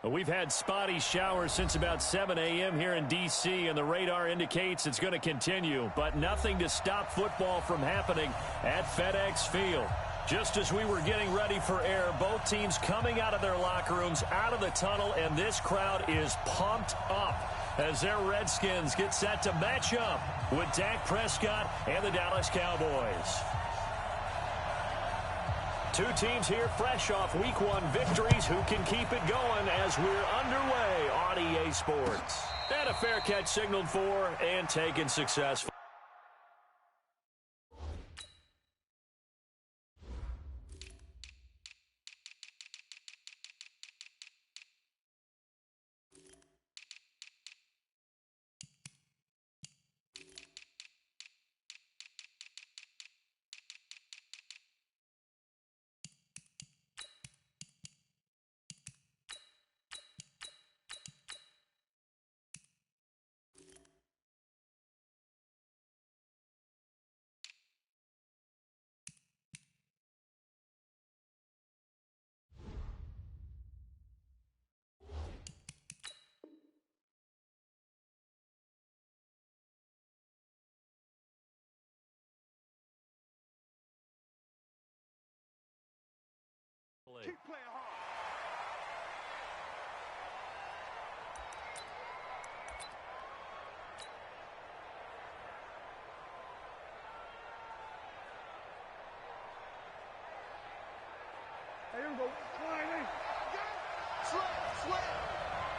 We've had spotty showers since about 7 a.m. here in D.C., and the radar indicates it's going to continue, but nothing to stop football from happening at FedEx Field. Just as we were getting ready for air, both teams coming out of their locker rooms, out of the tunnel, and this crowd is pumped up as their Redskins get set to match up with Dak Prescott and the Dallas Cowboys. Two teams here fresh off Week 1 victories. Who can keep it going as we're underway on EA Sports? And a fair catch signaled for and taken successfully. Keep playing hard. Hey, here we go. Slide.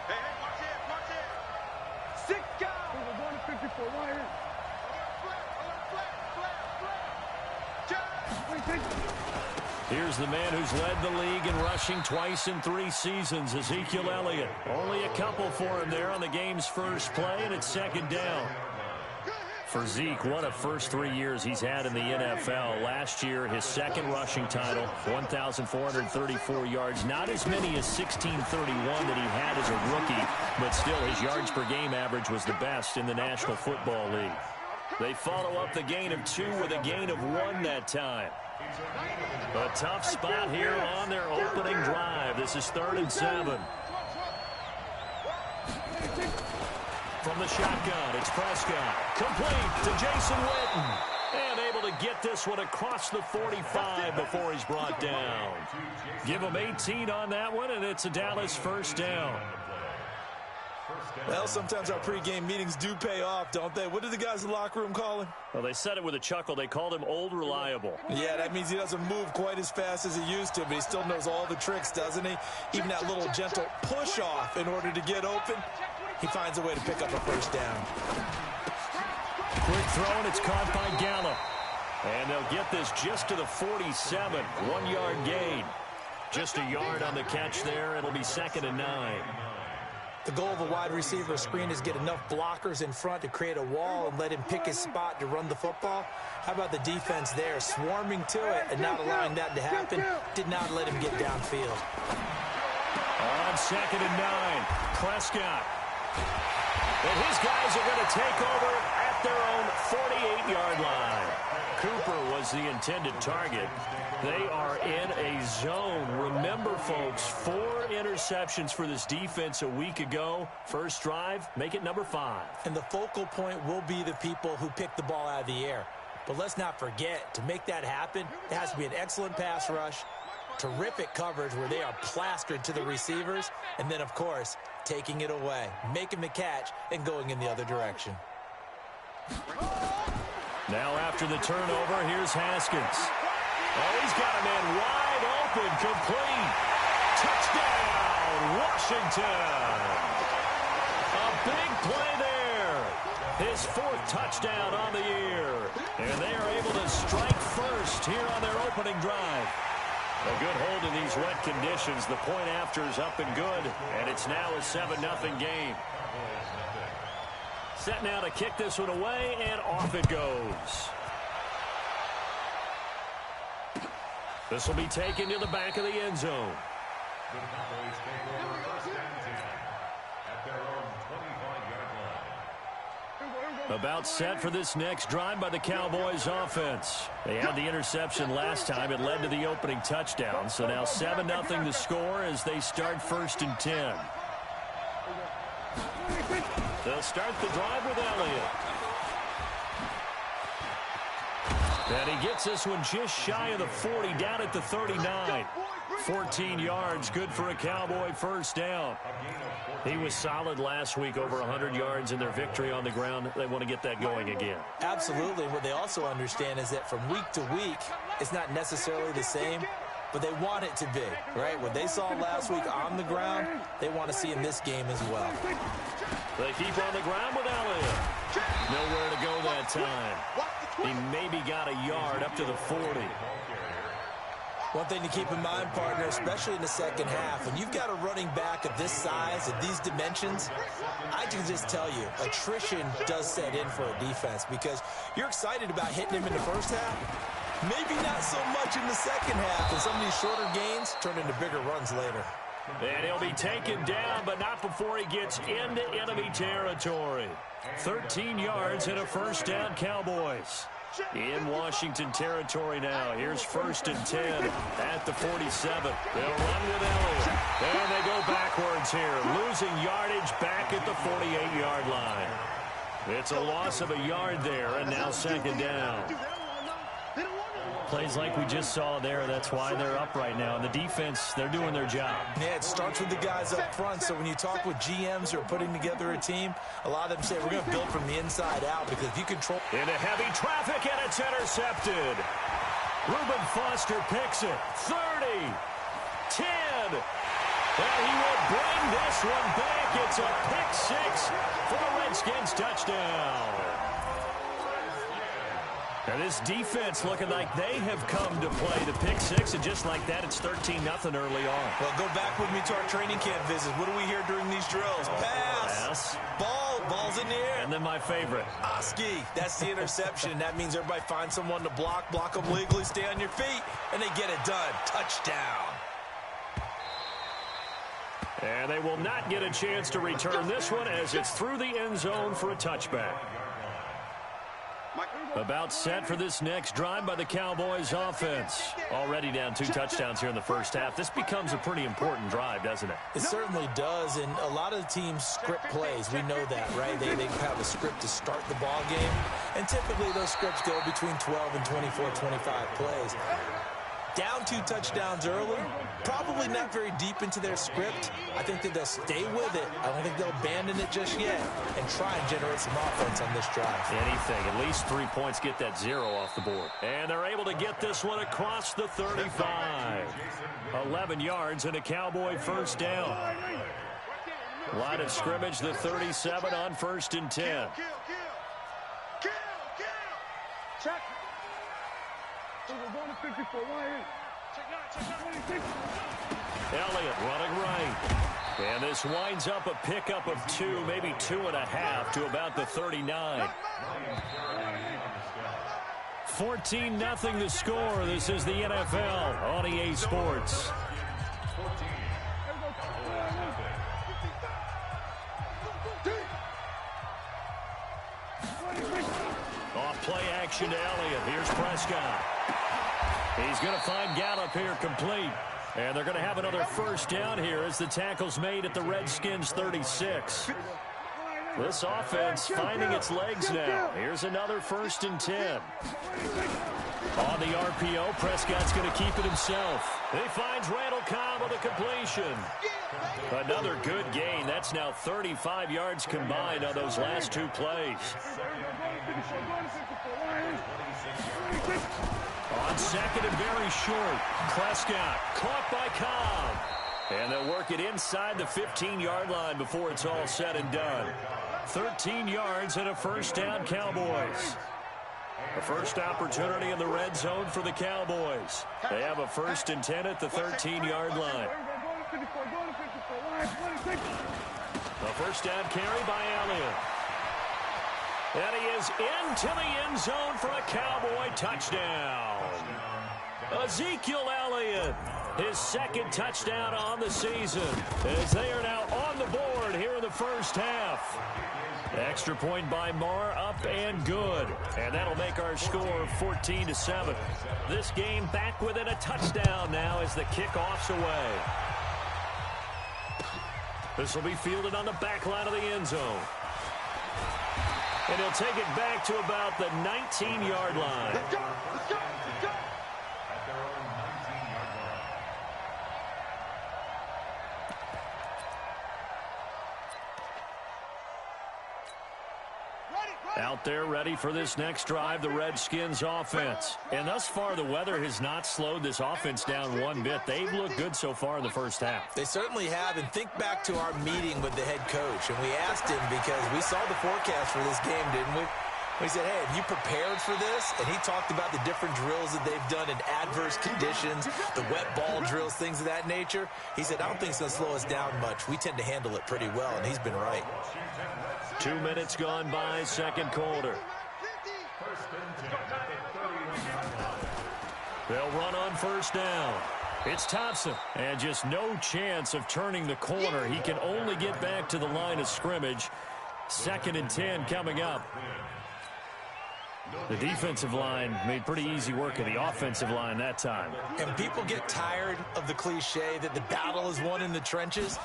Hey, watch it. 6 guys. We're going to 54. Right here. Here's the man who's led the league in rushing twice in 3 seasons, Ezekiel Elliott. Only a couple for him there on the game's first play, and it's second down. For Zeke, what a first 3 years he's had in the NFL. Last year, his second rushing title, 1,434 yards. Not as many as 1,631 that he had as a rookie, but still his yards per game average was the best in the National Football League. They follow up the gain of 2 with a gain of 1 that time. A tough spot here on their opening drive. This is 3rd and 7. From the shotgun, it's Prescott. Complete to Jason Witten. And able to get this one across the 45 before he's brought down. Give him 18 on that one, and it's a Dallas first down. Well, sometimes our pregame meetings do pay off, don't they? What did the guys in the locker room call him? Well, they said it with a chuckle. They called him Old Reliable. Yeah, that means he doesn't move quite as fast as he used to, but he still knows all the tricks, doesn't he? Even that little gentle push-off in order to get open, he finds a way to pick up a first down. Quick throw, and it's caught by Gallup. And they'll get this just to the 47. 1-yard gain. Just a yard on the catch there. It'll be 2nd and 9. The goal of a wide receiver screen is get enough blockers in front to create a wall and let him pick his spot to run the football. How about the defense there, swarming to it and not allowing that to happen? Did not let him get downfield. On 2nd and 9, Prescott. And his guys are going to take over at their own 48-yard line. Cooper was the intended target. They are in a zone. Remember, folks, 4 interceptions for this defense a week ago. First drive, make it number 5. And the focal point will be the people who pick the ball out of the air. But let's not forget, to make that happen, it has to be an excellent pass rush, terrific coverage where they are plastered to the receivers, and then, of course, taking it away, making the catch, and going in the other direction. Now after the turnover, here's Haskins. Oh, he's got a man wide open, complete. Touchdown, Washington. A big play there. His 4th touchdown on the year. And they are able to strike first here on their opening drive. A good hold in these wet conditions. The point after is up and good, and it's now a 7-0 game. Set now to kick this one away, and off it goes. This will be taken to the back of the end zone. About set for this next drive by the Cowboys offense. They had the interception last time. It led to the opening touchdown. So now 7-0 to score as they start 1st and 10. They'll start the drive with Elliott. And he gets this one just shy of the 40, down at the 39. 14 yards, good for a Cowboy first down. He was solid last week, over 100 yards in their victory on the ground. They want to get that going again. Absolutely. What they also understand is that from week to week, it's not necessarily the same, but they want it to be, right? What they saw last week on the ground, they want to see in this game as well. They keep on the ground with Elliott. Nowhere to go that time. He maybe got a yard up to the 40. One thing to keep in mind, partner, especially in the second half, when you've got a running back of this size, of these dimensions, I can just tell you, attrition does set in for a defense because you're excited about hitting him in the first half. Maybe not so much in the second half, and some of these shorter gains turn into bigger runs later. And he'll be taken down, but not before he gets into enemy territory. 13 yards and a first down, Cowboys. In Washington territory now. Here's 1st and 10 at the 47. They'll run with Elliott. And they go backwards here, losing yardage back at the 48-yard line. It's a loss of a yard there, and now 2nd down. Plays like we just saw there. That's why they're up right now. And the defense, they're doing their job. Yeah, it starts with the guys up front. So when you talk with GMs who are putting together a team, a lot of them say we're going to build from the inside out because if you control... Into heavy traffic, and it's intercepted. Reuben Foster picks it. 30, 10. And he will bring this one back. It's a pick six for the Redskins touchdown. Now this defense looking like they have come to play the pick six, and just like that, it's 13-0 early on. Well, go back with me to our training camp visits. What do we hear during these drills? Pass. Ball's in the air. And then my favorite. Oski. That's the interception. That means everybody finds someone to block them legally, stay on your feet, and they get it done. Touchdown. And they will not get a chance to return this one as it's through the end zone for a touchback. About set for this next drive by the Cowboys offense. Already down 2 touchdowns here in the first half. This becomes a pretty important drive, doesn't it? It certainly does, and a lot of the teams script plays. We know that, right? They have a script to start the ball game, and typically those scripts go between 12 and 24, 25 plays. Down 2 touchdowns early, probably not very deep into their script. I think that they'll stay with it. I don't think they'll abandon it just yet and try and generate some offense on this drive. Anything. At least 3 points, get that 0 off the board. And they're able to get this one across the 35. 11 yards and a Cowboy first down. Line of scrimmage, the 37 on 1st and 10. Check. We're going to 54. Elliott running right. And this winds up a pickup of 2, maybe 2.5 to about the 39. 14-0 the score. This is the NFL on EA Sports. Off play action to Elliott. Here's Prescott. He's going to find Gallup here complete. And they're going to have another first down here as the tackle's made at the Redskins 36. This offense finding its legs now. Here's another 1st and 10. On the RPO, Prescott's going to keep it himself. He finds Randall Cobb with a completion. Another good gain. That's now 35 yards combined on those last 2 plays. On 2nd and very short, Prescott caught by Cobb. And they'll work it inside the 15-yard line before it's all said and done. 13 yards and a first down, Cowboys. The first opportunity in the red zone for the Cowboys. They have a 1st and 10 at the 13-yard line. A first down carry by Elliott. And he is into the end zone for a Cowboy touchdown. Ezekiel Elliott, his 2nd touchdown on the season, as they are now on the board here in the first half. Extra point by Marr, up and good. And that'll make our score 14-7. This game back within a touchdown now as the kickoff's away. This will be fielded on the back line of the end zone. And he'll take it back to about the 19-yard line. Let's go! Let's go! Let's go! Out there ready for this next drive, the Redskins offense. And thus far, the weather has not slowed this offense down one bit. They've looked good so far in the first half. They certainly have, and think back to our meeting with the head coach, and we asked him because we saw the forecast for this game, didn't we? We said, hey, have you prepared for this? And he talked about the different drills that they've done in adverse conditions, the wet ball drills, things of that nature. He said, I don't think it's going to slow us down much. We tend to handle it pretty well, and he's been right. 2 minutes gone by, second quarter. They'll run on first down. It's Thompson, and just no chance of turning the corner. He can only get back to the line of scrimmage. 2nd and 10 coming up. The defensive line made pretty easy work of the offensive line that time. And people get tired of the cliche that the battle is won in the trenches.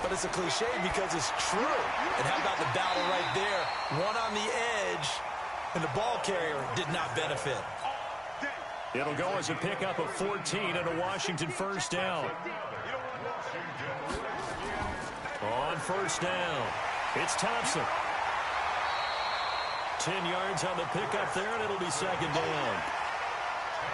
But it's a cliche because it's true. And how about the battle right there? One on the edge, and the ball carrier did not benefit. It'll go as a pickup of 14 and a Washington first down. On first down, it's Thompson. 10 yards on the pickup there, and it'll be second down.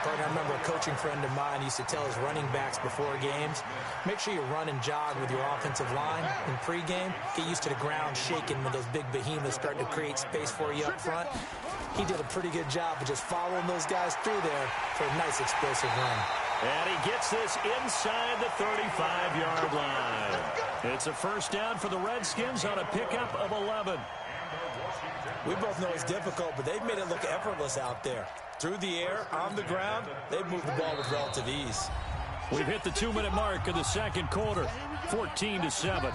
I remember a coaching friend of mine used to tell his running backs before games, make sure you run and jog with your offensive line in pregame. Get used to the ground shaking when those big behemoths start to create space for you up front. He did a pretty good job of just following those guys through there for a nice explosive run. And he gets this inside the 35-yard line. It's a first down for the Redskins on a pickup of 11. We both know it's difficult, but they've made it look effortless out there. Through the air, on the ground, they've moved the ball with relative ease. We've hit the 2-minute mark of the second quarter, 14-7.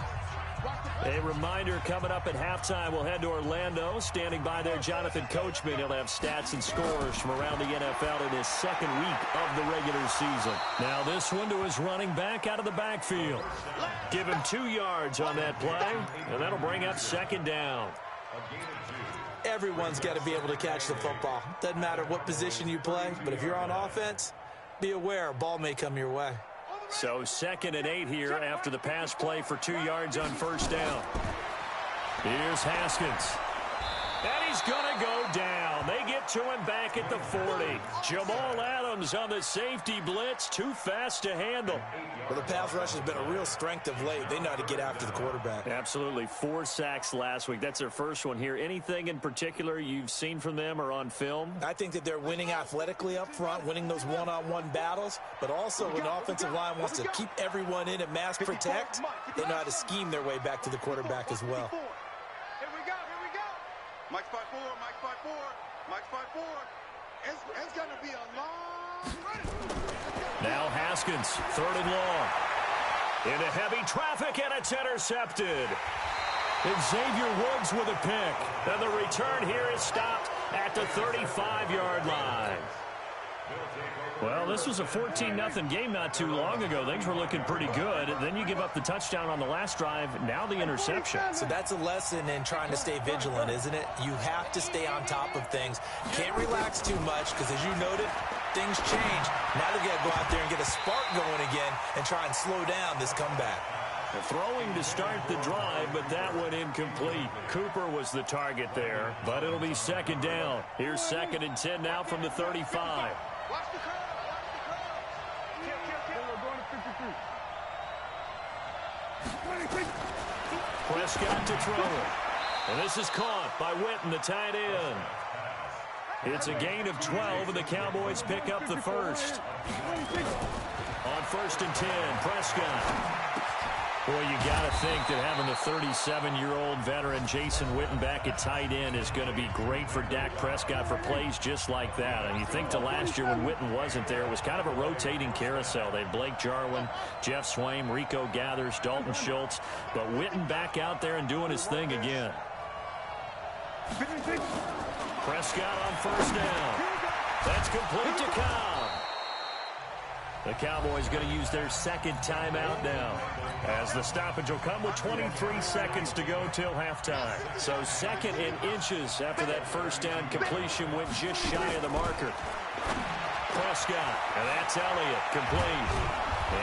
A reminder coming up at halftime, we'll head to Orlando. Standing by there, Jonathan Coachman. He'll have stats and scores from around the NFL in his second week of the regular season. Now this one to his running back out of the backfield. Give him 2 yards on that play, and that'll bring up second down. Everyone's got to be able to catch the football. Doesn't matter what position you play, but if you're on offense, be aware a ball may come your way. So 2nd and 8 here after the pass play for 2 yards on first down. Here's Haskins. And he's going to go down. They get to him back at the 40. Jamal Adams on the safety blitz. Too fast to handle. Well, the pass rush has been a real strength of late. They know how to get after the quarterback. Absolutely. 4 sacks last week. That's their first one here. Anything in particular you've seen from them or on film? I think that they're winning athletically up front, winning those one-on-one battles, but also when the offensive line wants to keep everyone in and mass protect, they know how to scheme their way back to the quarterback as well. Here we go. Mike's 5-4, Mike's 5-4, Mike's 5-4. It's going to be a long run. Now Haskins, 3rd and long. Into heavy traffic, and it's intercepted. And Xavier Woods with a pick. And the return here is stopped at the 35-yard line. Well, this was a 14-0 game not too long ago. Things were looking pretty good. Then you give up the touchdown on the last drive. Now the interception. So that's a lesson in trying to stay vigilant, isn't it? You have to stay on top of things. Can't relax too much because, as you noted, things change. Now they've got to go out there and get a spark going again and try and slow down this comeback. Throwing to start the drive, but that one incomplete. Cooper was the target there, but it'll be second down. Here's 2nd and 10 now from the 35. Watch the curve. We're going to 53. Prescott to throw. And this is caught by Witten, the tight end. It's a gain of 12, and the Cowboys pick up the first. On 1st and 10, Prescott. Boy, you got to think that having the 37-year-old veteran Jason Witten back at tight end is going to be great for Dak Prescott for plays just like that. And you think to last year when Witten wasn't there, it was kind of a rotating carousel. They had Blake Jarwin, Jeff Swaim, Rico Gathers, Dalton Schultz. But Witten back out there and doing his thing again. Prescott on first down. That's complete to Cobb. The Cowboys going to use their second timeout now, as the stoppage will come with 23 seconds to go till halftime. So second and inches after that first down completion went just shy of the marker. Prescott, and that's Elliott, complete.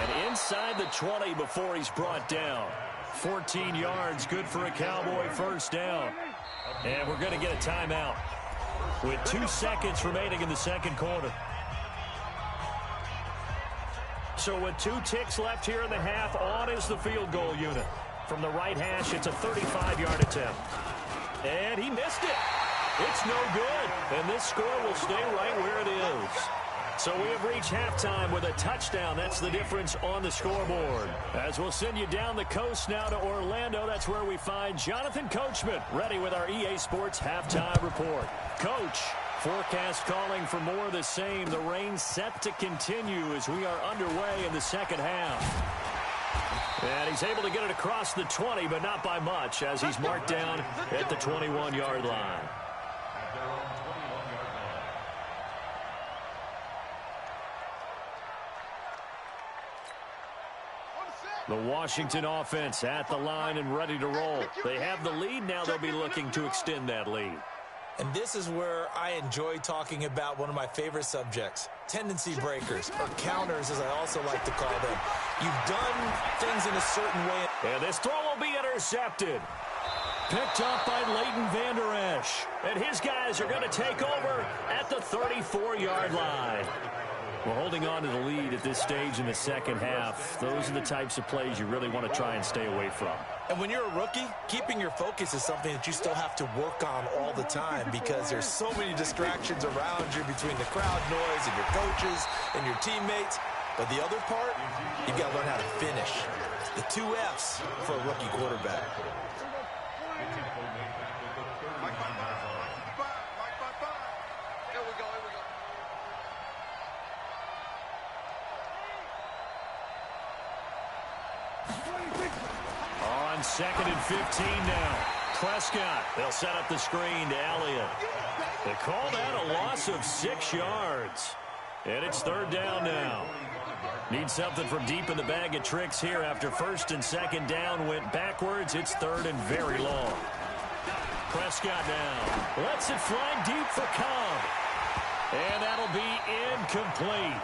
And inside the 20 before he's brought down. 14 yards, good for a Cowboy first down. And we're going to get a timeout with 2 seconds remaining in the second quarter. So with 2 ticks left here in the half, on is the field goal unit. From the right hash, it's a 35-yard attempt. And he missed it. It's no good. And this score will stay right where it is. So we have reached halftime with a touchdown. That's the difference on the scoreboard. As we'll send you down the coast now to Orlando, that's where we find Jonathan Coachman, ready with our EA Sports halftime report. Coach, forecast calling for more of the same. The rain set to continue as we are underway in the second half. And he's able to get it across the 20, but not by much, as he's marked down at the 21-yard line. The Washington offense at the line and ready to roll. They have the lead. Now they'll be looking to extend that lead. And this is where I enjoy talking about one of my favorite subjects, tendency breakers, or counters as I also like to call them. You've done things in a certain way. And this throw will be intercepted. Picked up by Leighton Vander Esch. And his guys are going to take over at the 34-yard line. Well, holding on to the lead at this stage in the second half, those are the types of plays you really want to try and stay away from. And when you're a rookie, keeping your focus is something that you still have to work on all the time because there's so many distractions around you between the crowd noise and your coaches and your teammates. But the other part, you've got to learn how to finish. The 2 F's for a rookie quarterback. On 2nd and 15 now. Prescott, they'll set up the screen to Elliott. They call that a loss of 6 yards. And it's 3rd down now. Need something from deep in the bag of tricks here after 1st and 2nd down went backwards. It's 3rd and very long. Prescott now lets it fly deep for Cobb. And that'll be incomplete.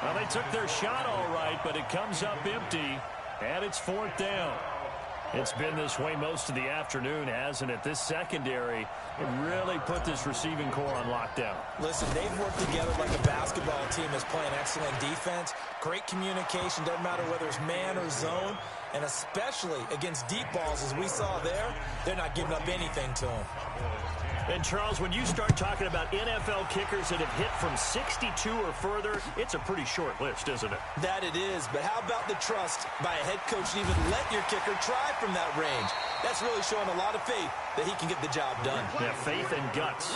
Well, they took their shot all right, but it comes up empty. And it's 4th down. It's been this way most of the afternoon, hasn't it? This secondary really put this receiving core on lockdown. Listen, they've worked together like a basketball team that's playing excellent defense. Great communication, doesn't matter whether it's man or zone. And especially against deep balls, as we saw there, they're not giving up anything to them. And, Charles, when you start talking about NFL kickers that have hit from 62 or further, it's a pretty short list, isn't it? That it is, but how about the trust by a head coach to even let your kicker try from that range? That's really showing a lot of faith that he can get the job done. Yeah, faith and guts.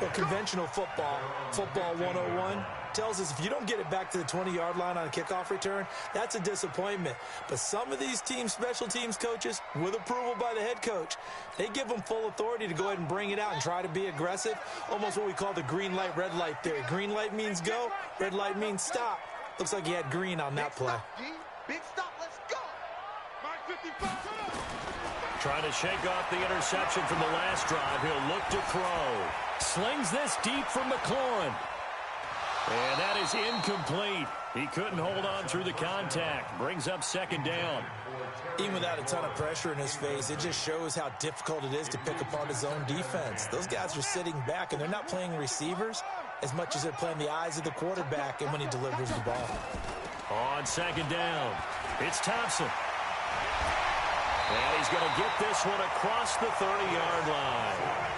Well, conventional football 101, tells us if you don't get it back to the 20-yard line on a kickoff return, that's a disappointment. But some of these team special teams coaches, with approval by the head coach, they give them full authority to go ahead and bring it out and try to be aggressive, almost what we call the green light, red light theory. Green light means go, red light means stop. Looks like he had green on that play. Big stop, let's go. Mark 55. Trying to shake off the interception from the last drive. He'll look to throw. Slings this deep from McLaurin. And that is incomplete. He couldn't hold on through the contact. Brings up 2nd down. Even without a ton of pressure in his face, it just shows how difficult it is to pick apart his own defense. Those guys are sitting back, and they're not playing receivers as much as they're playing the eyes of the quarterback and when he delivers the ball. On 2nd down, it's Thompson. And he's going to get this one across the 30-yard line.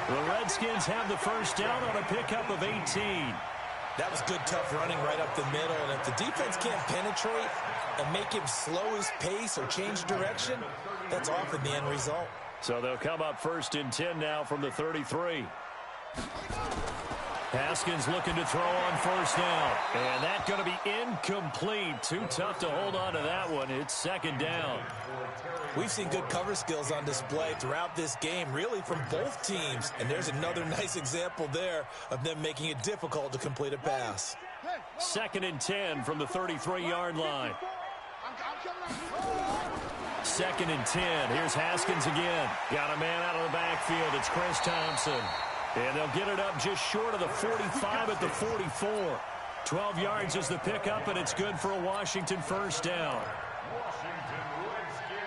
The Redskins have the first down on a pickup of 18. That was good, tough running right up the middle. And if the defense can't penetrate and make him slow his pace or change direction, that's often the end result. So they'll come up 1st and 10 now from the 33. Haskins looking to throw on 1st down. And that's going to be incomplete. Too tough to hold on to that one. It's 2nd down. We've seen good cover skills on display throughout this game, really from both teams. And there's another nice example there of them making it difficult to complete a pass. 2nd and 10 from the 33-yard line. 2nd and 10. Here's Haskins again. Got a man out of the backfield. It's Chris Thompson. And they'll get it up just short of the 45 at the 44. 12 yards is the pickup, and it's good for a Washington first down.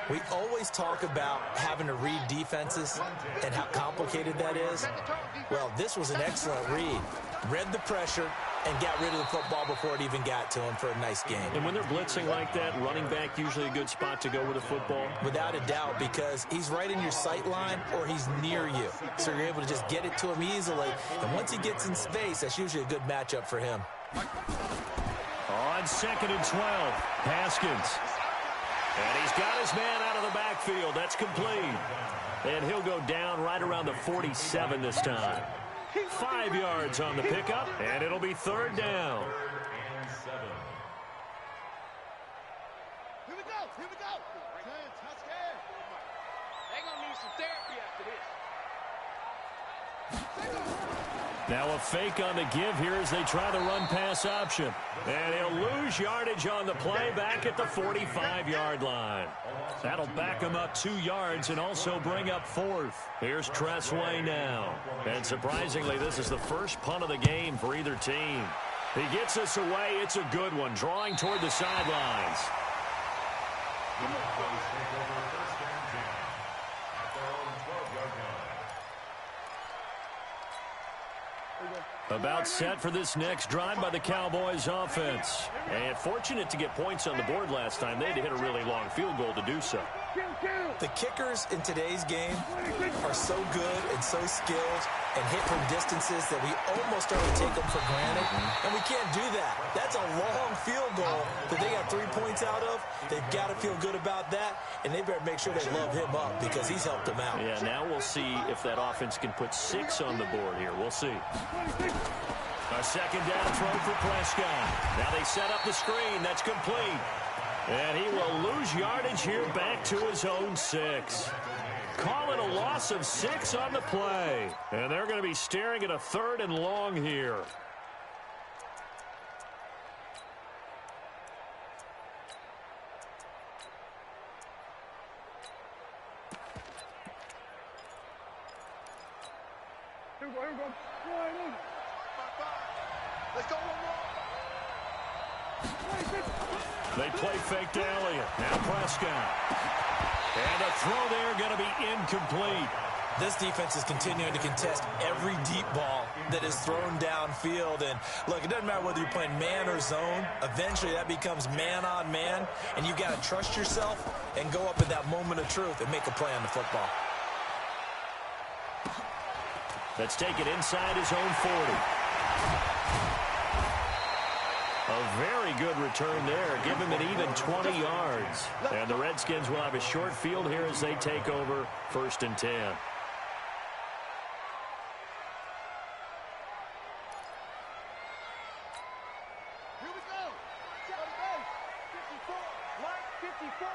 We always talk about having to read defenses and how complicated that is. Well, this was an excellent read. Read the pressure and got rid of the football before it even got to him for a nice game. And when they're blitzing like that, running back usually a good spot to go with the football? Without a doubt, because he's right in your sight line or he's near you. So you're able to just get it to him easily. And once he gets in space, that's usually a good matchup for him. On 2nd and 12, Haskins. And he's got his man out of the backfield. That's complete. And he'll go down right around the 47 this time. 5 yards on the pickup, and it'll be 3rd down. Here we go. Here we go. They're going to need some therapy after this. Now a fake on the give here as they try the run-pass option. And he'll lose yardage on the play back at the 45-yard line. That'll back him up 2 yards and also bring up 4th. Here's Tressway now. And surprisingly, this is the first punt of the game for either team. He gets us away. It's a good one, drawing toward the sidelines. About set for this next drive by the Cowboys offense. And fortunate to get points on the board last time. They had to hit a really long field goal to do so. The kickers in today's game are so good and so skilled and hit from distances that we almost start to take them for granted. And we can't do that. That's a long field goal that they got 3 points out of. They've got to feel good about that, and they better make sure they love him up because he's helped them out. Yeah, now we'll see if that offense can put 6 on the board here. We'll see. A 2nd down throw for Prescott. Now they set up the screen. That's complete. And he will lose yardage here back to his own 6. Call it a loss of 6 on the play. And they're going to be staring at a 3rd and long here. Here we go. Let's go one more. They play fake to Elliott. Now Prescott. And a throw there going to be incomplete. This defense is continuing to contest every deep ball that is thrown downfield. And, look, it doesn't matter whether you're playing man or zone. Eventually that becomes man on man. And you've got to trust yourself and go up at that moment of truth and make a play on the football. Let's take it inside his own 40. A very good return there. Give him an even 20 yards. And the Redskins will have a short field here as they take over 1st and 10. Here we go. 54. Line 54.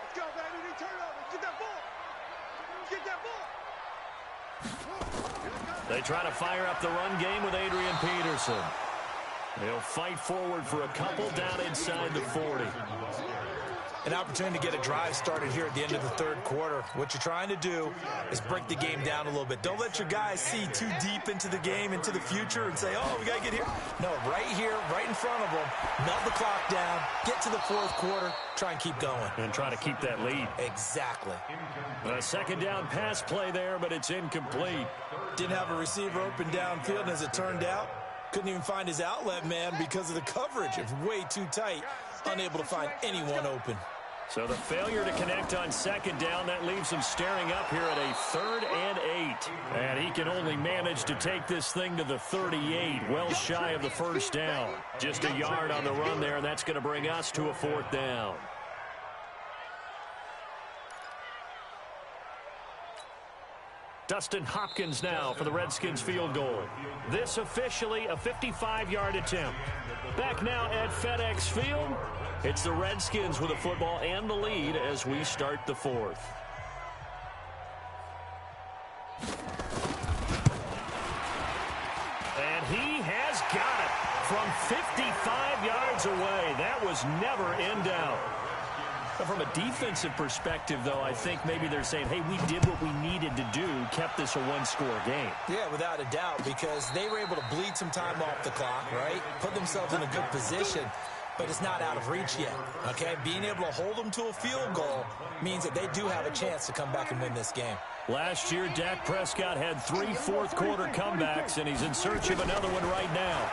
Let's go, baby. We turn over. Get that ball. Get that ball. They try to fire up the run game with Adrian Peterson. They'll fight forward for a couple down inside the 40. An opportunity to get a drive started here at the end of the 3rd quarter. What you're trying to do is break the game down a little bit. Don't let your guys see too deep into the game, into the future, and say, oh, we got to get here. No, right here, right in front of them, melt the clock down, get to the 4th quarter, try and keep going. And try to keep that lead. Exactly. A 2nd down pass play there, but it's incomplete. Didn't have a receiver open downfield, and as it turned out, couldn't even find his outlet man because of the coverage. It's way too tight, unable to find anyone open. So the failure to connect on 2nd down, that leaves him staring up here at a 3rd and 8. And he can only manage to take this thing to the 38, well shy of the 1st down. Just a yard on the run there, and that's going to bring us to a 4th down. Dustin Hopkins now for the Redskins field goal. This officially a 55-yard attempt. Back now at FedEx Field, it's the Redskins with the football and the lead as we start the 4th. And he has got it. from 55 yards away. That was never in doubt. From a defensive perspective, though, I think maybe they're saying, hey, we did what we needed to do, kept this a one-score game. Yeah, without a doubt, because they were able to bleed some time off the clock, right? Put themselves in a good position, but it's not out of reach yet, okay? Being able to hold them to a field goal means that they do have a chance to come back and win this game. Last year, Dak Prescott had 3 fourth-quarter comebacks, and he's in search of another one right now.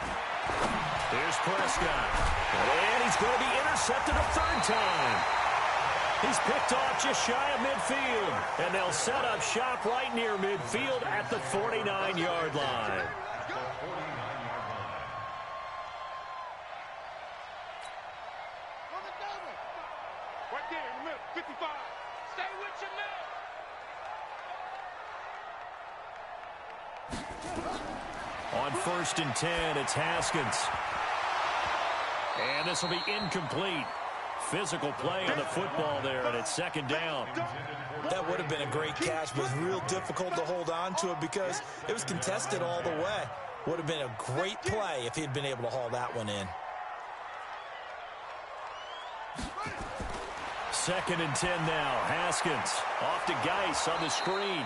Here's Prescott, and he's going to be intercepted a third time. He's picked off just shy of midfield, and they'll set up shop right near midfield at the 49-yard line. Right there in the middle, 55. Stay with your man. On 1st and 10, it's Haskins. And this will be incomplete. Physical play on the football there, and it's 2nd down. That would have been a great catch, but it was real difficult to hold on to it because it was contested all the way. Would have been a great play if he'd been able to haul that one in. 2nd and 10 now. Haskins off to Geis on the screen.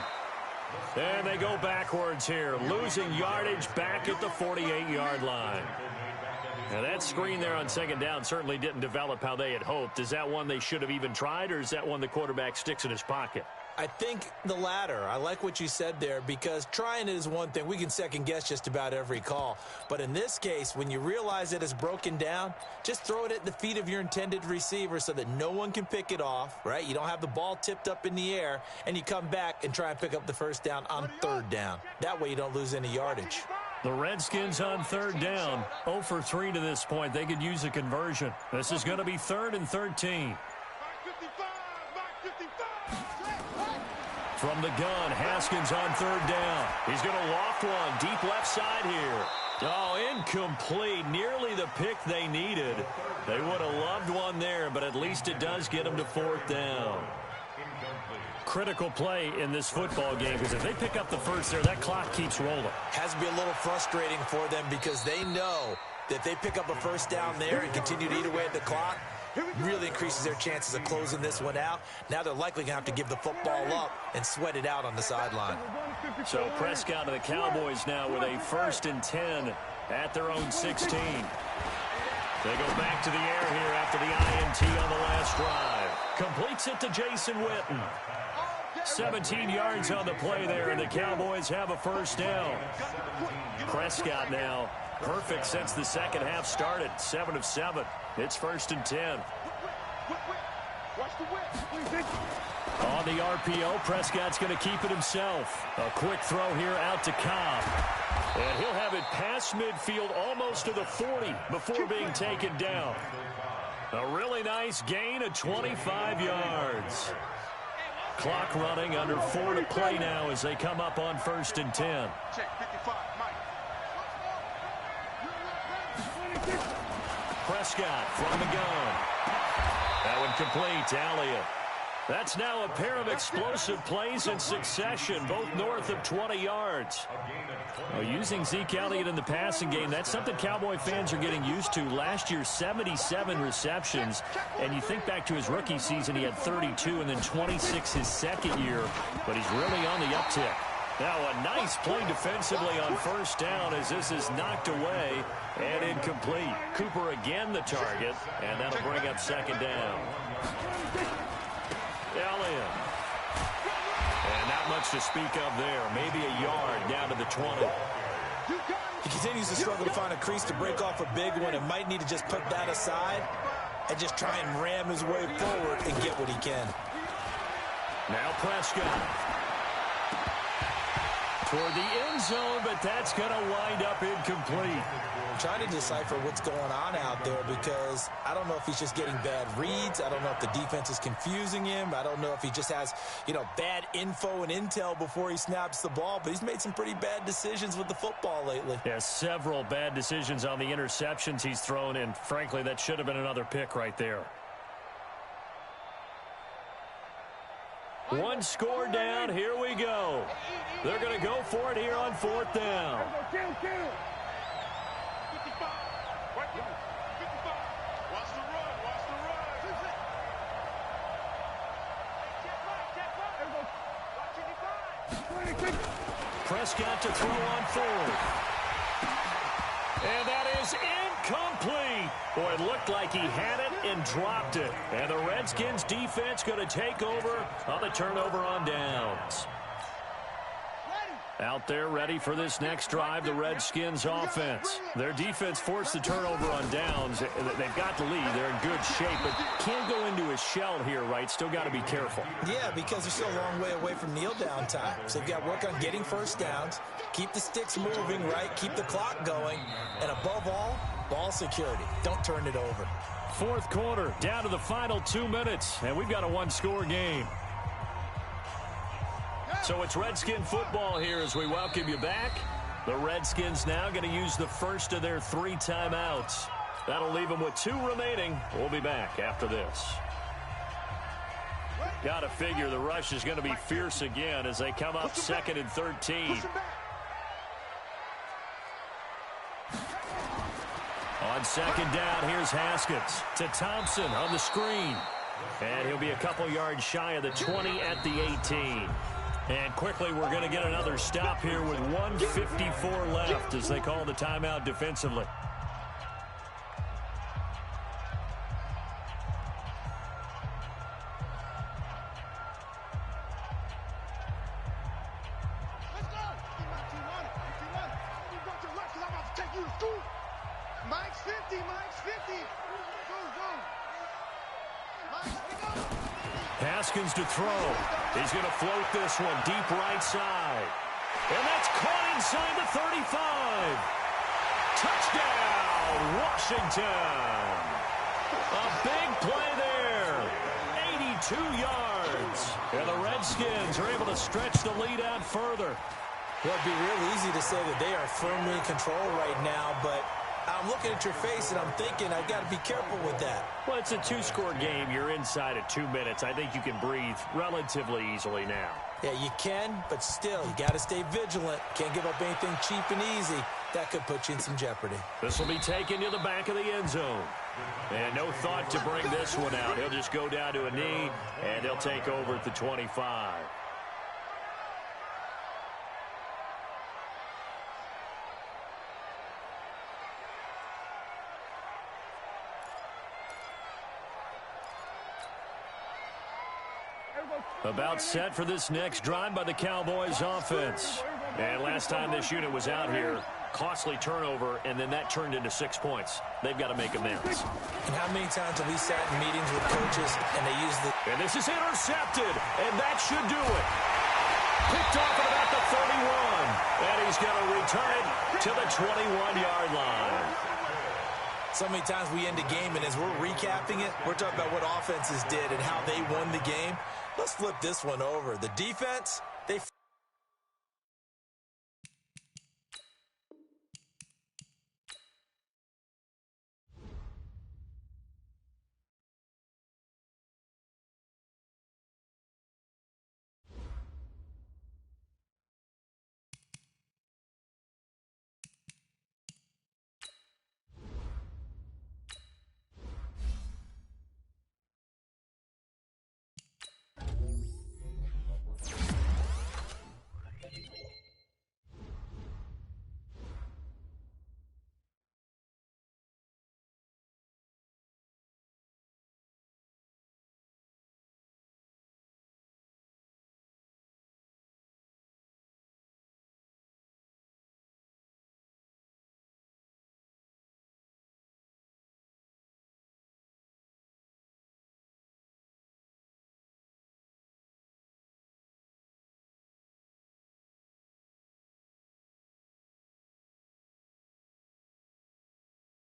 And they go backwards here, losing yardage back at the 48-yard line. Now, that screen there on 2nd down certainly didn't develop how they had hoped. Is that one they should have even tried, or is that one the quarterback sticks in his pocket? I think the latter. I like what you said there because trying it is one thing. We can second-guess just about every call. But in this case, when you realize that it's broken down, just throw it at the feet of your intended receiver so that no one can pick it off, right? You don't have the ball tipped up in the air, and you come back and try and pick up the 1st down on 3rd down. That way you don't lose any yardage. The Redskins on 3rd down, 0 for 3 to this point. They could use a conversion. This is going to be 3rd and 13. From the gun, Haskins on 3rd down. He's going to loft one deep left side here. Oh, incomplete. Nearly the pick they needed. They would have loved one there, but at least it does get them to 4th down. Critical play in this football game because if they pick up the 1st there, that clock keeps rolling. Has to be a little frustrating for them because they know that if they pick up a 1st down there and continue to eat away at the clock, really increases their chances of closing this one out. Now they're likely going to have to give the football up and sweat it out on the sideline. So Prescott and the Cowboys now with a 1st and 10 at their own 16. They go back to the air here after the INT on the last drive. Completes it to Jason Witten. 17 yards on the play there, and the Cowboys have a 1st down. Prescott now perfect since the 2nd half started. 7 of 7. It's 1st and 10. On the RPO, Prescott's going to keep it himself. A quick throw here out to Cobb. And he'll have it past midfield almost to the 40 before being taken down. A really nice gain of 25 yards. Clock running, under 4 to play now as they come up on 1st and 10. Prescott from the gun. That one complete to Elliott. That's now a pair of explosive plays in succession, both north of 20 yards. Well, using Zeke Elliott in the passing game, that's something Cowboy fans are getting used to. Last year, 77 receptions, and you think back to his rookie season, he had 32 and then 26 his 2nd year, but he's really on the uptick. Now a nice play defensively on 1st down as this is knocked away and incomplete. Cooper again the target, and that'll bring up 2nd down. Elliott. And not much to speak of there. Maybe a yard down to the 20. He continues to struggle to find a crease to break off a big one and might need to just put that aside and just try and ram his way forward and get what he can. Now Prescott. Toward the end zone, but that's going to wind up incomplete. I'm trying to decipher what's going on out there because I don't know if he's just getting bad reads. I don't know if the defense is confusing him. I don't know if he just has, bad info and intel before he snaps the ball. But he's made some pretty bad decisions with the football lately. Yeah, several bad decisions on the interceptions he's thrown, and frankly, that should have been another pick right there. One score down. Here we go. They're going to go for it here on 4th down. Prescott to throw on fourth. And that is incomplete. Boy, it looked like he had it and dropped it. And the Redskins defense going to take over on the turnover on downs. Out there ready for this next drive, the Redskins offense. Their defense forced the turnover on downs. They've got the lead. They're in good shape, but can't go into a shell here, right? Still got to be careful. Yeah, because they're still a long way away from kneel down time. So they've got to work on getting first downs, keep the sticks moving, right? Keep the clock going. And above all, ball security. Don't turn it over. Fourth quarter, down to the final 2 minutes, and we've got a one-score game. So it's Redskin football here as we welcome you back. The Redskins now going to use the first of their 3 timeouts. That'll leave them with 2 remaining. We'll be back after this. Got to figure the rush is going to be fierce again as they come up 2nd and 13. On 2nd down, here's Haskins to Thompson on the screen. And he'll be a couple yards shy of the 20 at the 18. And quickly, we're going to get another stop here with 1:54 left as they call the timeout defensively. Mike's 50, Mike's 50. Go. Haskins to throw. He's going to float this one deep right side. And that's caught inside the 35. Touchdown, Washington. A big play there. 82 yards. And the Redskins are able to stretch the lead out further. Well, it'd be real easy to say that they are firmly in control right now, but I'm looking at your face and I'm thinking I've got to be careful with that. Well, it's a 2-score game. You're inside at 2 minutes. I think you can breathe relatively easily now. Yeah, you can, but still, you got to stay vigilant. Can't give up anything cheap and easy. That could put you in some jeopardy. This will be taken to the back of the end zone. And no thought to bring this one out. He'll just go down to a knee, and he'll take over at the 25. About set for this next drive by the Cowboys offense. And last time this unit was out here, costly turnover, and then that turned into 6 points. They've got to make amends. And how many times have we sat in meetings with coaches and they use the... And this is intercepted, and that should do it. Picked off at about the 31. And he's going to return it to the 21-yard line. So many times we end a game, and as we're recapping it, we're talking about what offenses did and how they won the game. Let's flip this one over. The defense, they